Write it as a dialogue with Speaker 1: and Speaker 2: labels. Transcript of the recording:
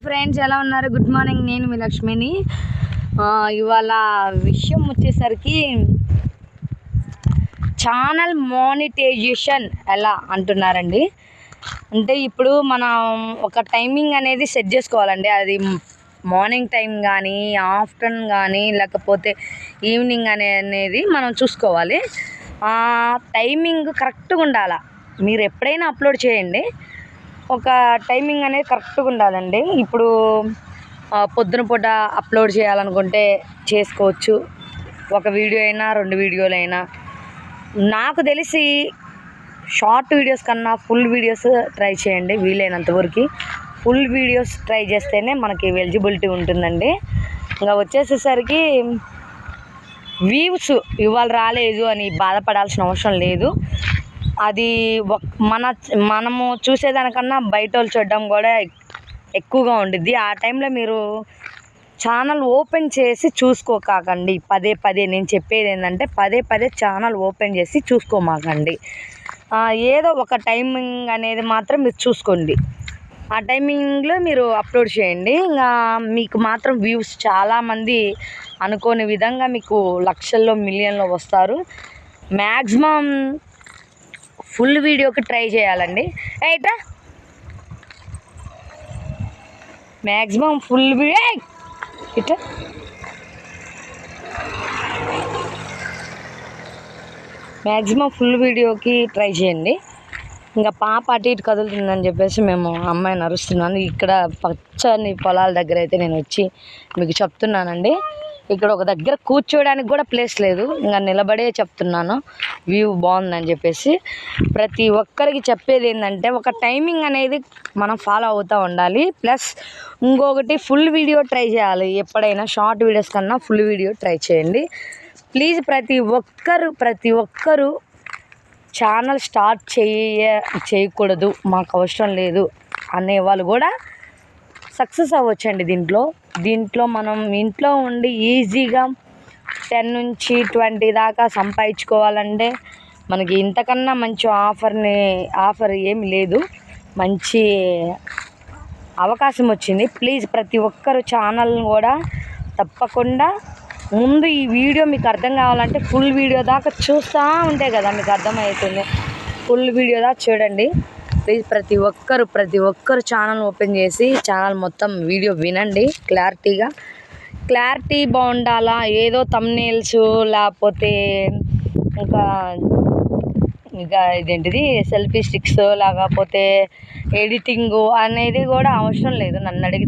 Speaker 1: Friends ఎలా ఉన్నారు? Good morning. నేను మీ లక్ష్మిని. ఇవాళ విషయం వచ్చేసరికి ఛానల్ మానిటైజేషన్ ఎలా అంటున్నారండి. అంటే ఇప్పుడు మనం ఒక టైమింగ్ అనేది సెట్ చేసుకోవాలండి. అది మార్నింగ్ టైం కానీ, ఆఫ్టర్నూన్ కానీ, లేకపోతే ఈవినింగ్ అనేది మనం చూసుకోవాలి. టైమింగ్ కరెక్ట్గా ఉండాలి. మీరు ఎప్పుడైనా అప్లోడ్ చేయండి, ఒక టైమింగ్ అనేది కరెక్ట్గా ఉండాలండి. ఇప్పుడు పొద్దున పూట అప్లోడ్ చేయాలనుకుంటే చేసుకోవచ్చు. ఒక వీడియో అయినా 2 వీడియోలైనా. నాకు తెలిసి షార్ట్ వీడియోస్ కన్నా ఫుల్ వీడియోస్ ట్రై చేయండి. వీలైనంత వరకు ఫుల్ వీడియోస్ ట్రై చేస్తేనే మనకి ఎలిజిబిలిటీ ఉంటుందండి. ఇంకా వచ్చేసేసరికి వ్యూస్ ఇవాళ రాలేదు అని బాధపడాల్సిన అవసరం లేదు. అది మనము చూసేదానికన్నా బయట వాళ్ళు చూడడం కూడా ఎక్కువగా ఉండిద్ది. ఆ టైంలో మీరు ఛానల్ ఓపెన్ చేసి చూసుకోకండి. పదే నేను చెప్పేది ఏంటంటే పదే ఛానల్ ఓపెన్ చేసి చూసుకోమాకండి. ఏదో ఒక టైమింగ్ అనేది మాత్రం మీరు చూసుకోండి. ఆ టైమింగ్లో మీరు అప్లోడ్ చేయండి. ఇంకా మీకు మాత్రం వ్యూస్ చాలామంది అనుకోని విధంగా మీకు లక్షల్లో మిలియన్లో వస్తారు. మ్యాక్సిమం ఫుల్ వీడియోకి ట్రై చేయాలండి. రైటా మ్యాక్సిమం ఫుల్ వీడియో ఇట్లా మ్యాక్సిమం ఫుల్ వీడియోకి ట్రై చేయండి. ఇంకా పాప అటు ఇటు కదులుతుందని చెప్పేసి మేము అమ్మాయిని అరుస్తున్నాను. ఇక్కడ పచ్చని పొలాల దగ్గర అయితే నేను వచ్చి మీకు చెప్తున్నానండి. ఇక్కడ ఒక దగ్గర కూర్చోడానికి కూడా ప్లేస్ లేదు. ఇంకా నిలబడే చెప్తున్నాను, వ్యూ బాగుందని చెప్పేసి. ప్రతి ఒక్కరికి చెప్పేది ఏంటంటే ఒక టైమింగ్ అనేది మనం ఫాలో అవుతూ ఉండాలి. ప్లస్ ఇంకొకటి ఫుల్ వీడియో ట్రై చేయాలి. ఎప్పుడైనా షార్ట్ వీడియోస్ కన్నా ఫుల్ వీడియో ట్రై చేయండి ప్లీజ్. ప్రతి ఒక్కరు ఛానల్ స్టార్ట్ చేయకూడదు, మాకు అవసరం లేదు అనేవాళ్ళు కూడా సక్సెస్ అవ్వచ్చండి. దీంట్లో మనం ఇంట్లో ఉండి ఈజీగా 10 నుంచి 20 దాకా సంపాదించుకోవాలంటే మనకి ఇంతకన్నా మంచి ఆఫర్ ఏమి లేదు. మంచి అవకాశం వచ్చింది. ప్లీజ్ ప్రతి ఒక్కరు ఛానల్ని కూడా తప్పకుండా ముందు ఈ వీడియో మీకు అర్థం కావాలంటే ఫుల్ వీడియో దాకా చూస్తూ ఉంటే కదా మీకు అర్థమవుతుంది. ఫుల్ వీడియో దాకా చూడండి ప్లీజ్. ప్రతి ఒక్కరు ఛానల్ ఓపెన్ చేసి ఛానల్ మొత్తం వీడియో వినండి. క్లారిటీ బాగుండాలా. ఏదో థంబ్నెయిల్స్ లేకపోతే ఇంకా ఇదేంటిది సెల్ఫీ స్టిక్స్ లేకపోతే ఎడిటింగ్ అనేది కూడా అవసరం లేదు నన్ను అడిగితే.